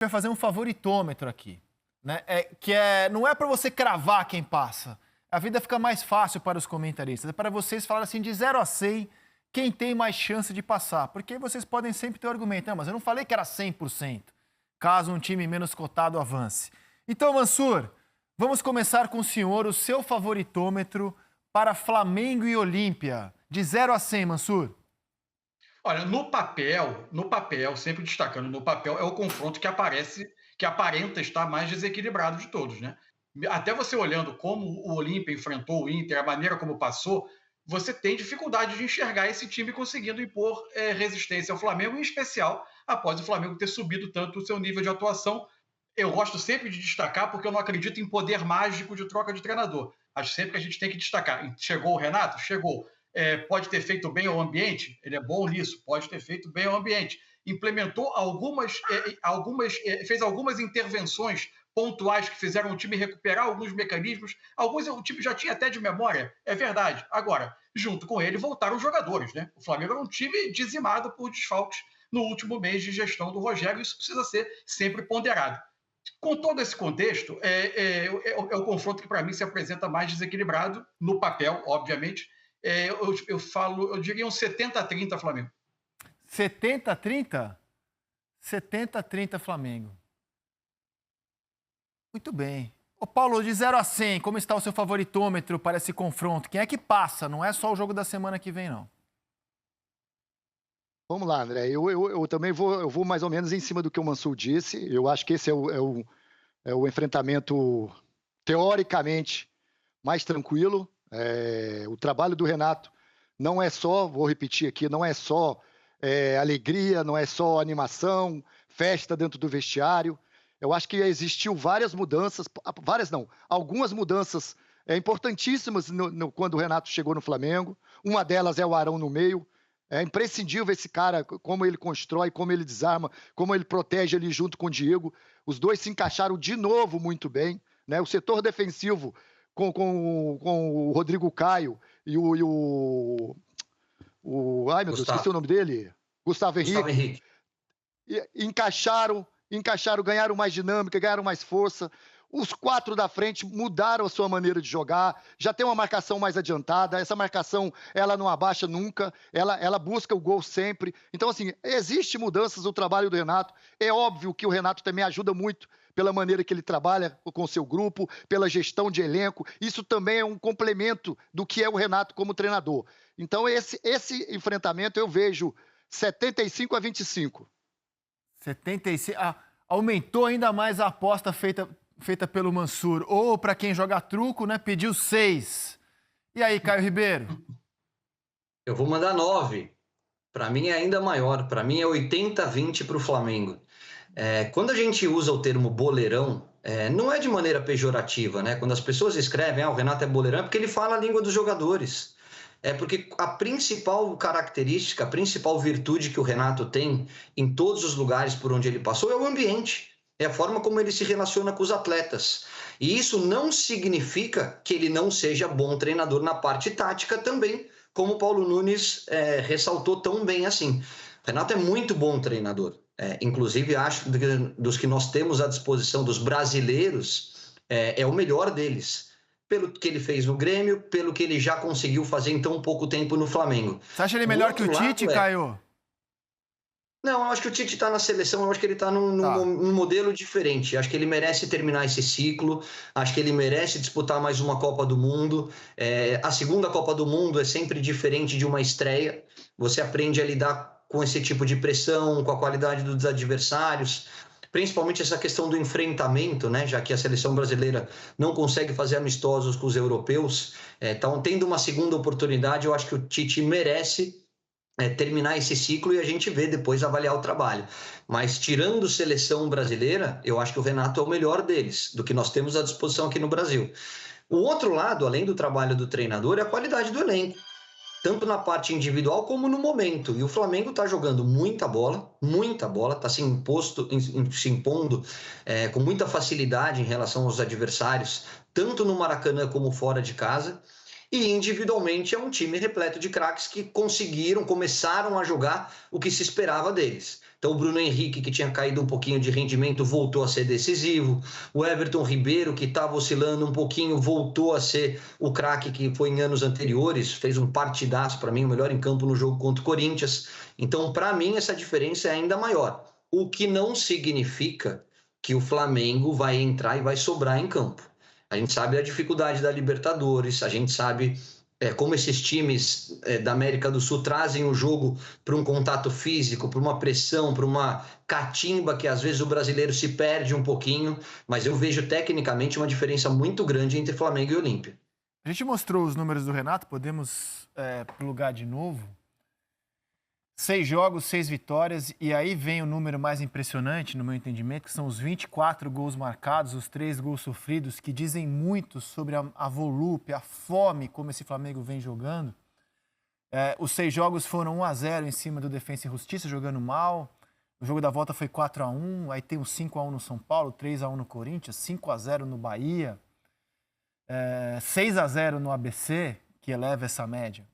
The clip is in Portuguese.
vai fazer um favoritômetro aqui, né? Não é para você cravar quem passa. A vida fica mais fácil para os comentaristas. É para vocês falarem assim, de 0 a 100, quem tem mais chance de passar. Porque vocês podem sempre ter o argumento. Não, mas eu não falei que era 100%, caso um time menos cotado avance. Então, Mansur, vamos começar com o senhor, o seu favoritômetro para Flamengo e Olímpia. De 0 a 100, Mansur. Olha, no papel, sempre destacando, no papel é o confronto que aparenta estar mais desequilibrado de todos, né? Até você olhando como o Olímpia enfrentou o Inter, a maneira como passou, você tem dificuldade de enxergar esse time conseguindo impor resistência ao Flamengo, em especial após o Flamengo ter subido tanto o seu nível de atuação. Eu gosto sempre de destacar porque eu não acredito em poder mágico de troca de treinador. Acho sempre que a gente tem que destacar. Chegou o Renato? Chegou. Pode ter feito bem ao ambiente? Ele é bom nisso, pode ter feito bem ao ambiente. Implementou fez algumas intervenções pontuais que fizeram o time recuperar alguns mecanismos. Alguns o time já tinha até de memória, é verdade. Agora, junto com ele, voltaram os jogadores, né? O Flamengo era um time dizimado por desfalques no último mês de gestão do Rogério, isso precisa ser sempre ponderado. Com todo esse contexto, é o confronto que, para mim, se apresenta mais desequilibrado, no papel, obviamente. Eu diria um 70-30 Flamengo. 70-30? 70-30 Flamengo. Muito bem. Ô Paulo, de 0 a 100, como está o seu favoritômetro para esse confronto? Quem é que passa? Não é só o jogo da semana que vem, não. Vamos lá, André. Eu também vou mais ou menos em cima do que o Mansur disse. Eu acho que esse é o enfrentamento, teoricamente, mais tranquilo. O trabalho do Renato não é só, vou repetir aqui, não é só alegria, não é só animação, festa dentro do vestiário. Eu acho que existiu algumas mudanças importantíssimas quando o Renato chegou no Flamengo. Uma delas é o Arão no meio. É imprescindível esse cara, como ele constrói, como ele desarma, como ele protege ali junto com o Diego. Os dois se encaixaram de novo muito bem, né? O setor defensivo com o Rodrigo Caio e ai, meu Deus, esqueci o nome dele. Gustavo Henrique. Encaixaram, ganharam mais dinâmica, ganharam mais força. Os quatro da frente mudaram a sua maneira de jogar, já tem uma marcação mais adiantada, essa marcação ela não abaixa nunca, ela busca o gol sempre. Então, assim, existem mudanças no trabalho do Renato. É óbvio que o Renato também ajuda muito pela maneira que ele trabalha com o seu grupo, pela gestão de elenco. Isso também é um complemento do que é o Renato como treinador. Então, esse enfrentamento eu vejo 75-25. 75. Aumentou ainda mais a aposta feita pelo Mansur. Ou, para quem joga truco, né, pediu 6. E aí, Caio Ribeiro? Eu vou mandar 9. Para mim é ainda maior. Para mim é 80-20 para o Flamengo. Quando a gente usa o termo boleirão, não é de maneira pejorativa, né? Quando as pessoas escrevem, o Renato é boleirão, é porque ele fala a língua dos jogadores. É porque a principal característica, a principal virtude que o Renato tem em todos os lugares por onde ele passou é o ambiente. É a forma como ele se relaciona com os atletas. E isso não significa que ele não seja bom treinador na parte tática também, como o Paulo Nunes ressaltou tão bem assim. O Renato é muito bom treinador. Inclusive, acho que dos que nós temos à disposição dos brasileiros, é o melhor deles. Pelo que ele fez no Grêmio, pelo que ele já conseguiu fazer em tão pouco tempo no Flamengo. Você acha ele melhor que o Tite, Caio? Não, eu acho que o Tite está na seleção, eu acho que ele está num modelo diferente. Acho que ele merece terminar esse ciclo, acho que ele merece disputar mais uma Copa do Mundo. A segunda Copa do Mundo é sempre diferente de uma estreia. Você aprende a lidar com esse tipo de pressão, com a qualidade dos adversários, principalmente essa questão do enfrentamento, né? Já que a seleção brasileira não consegue fazer amistosos com os europeus. Então, tendo uma segunda oportunidade, eu acho que o Tite merece terminar esse ciclo e a gente vê depois avaliar o trabalho. Mas tirando seleção brasileira, eu acho que o Renato é o melhor deles, do que nós temos à disposição aqui no Brasil. O outro lado, além do trabalho do treinador, é a qualidade do elenco, tanto na parte individual como no momento. E o Flamengo está jogando muita bola, está se impondo com muita facilidade em relação aos adversários, tanto no Maracanã como fora de casa. E individualmente é um time repleto de craques que começaram a jogar o que se esperava deles. Então o Bruno Henrique, que tinha caído um pouquinho de rendimento, voltou a ser decisivo. O Everton Ribeiro, que estava oscilando um pouquinho, voltou a ser o craque que foi em anos anteriores, fez um partidaço para mim, o melhor em campo no jogo contra o Corinthians. Então, para mim, essa diferença é ainda maior. O que não significa que o Flamengo vai entrar e vai sobrar em campo. A gente sabe da dificuldade da Libertadores, a gente sabe como esses times da América do Sul trazem o jogo para um contato físico, para uma pressão, para uma catimba que às vezes o brasileiro se perde um pouquinho, mas eu vejo tecnicamente uma diferença muito grande entre Flamengo e Olímpia. A gente mostrou os números do Renato, podemos plugar de novo. 6 jogos, 6 vitórias, e aí vem o número mais impressionante, no meu entendimento, que são os 24 gols marcados, os 3 gols sofridos, que dizem muito sobre a volúpia, a fome, como esse Flamengo vem jogando. Os 6 jogos foram 1-0 em cima do Defensa e Justiça, jogando mal. O jogo da volta foi 4-1, aí tem um 5-1 no São Paulo, 3-1 no Corinthians, 5-0 no Bahia, 6-0 no ABC, que eleva essa média.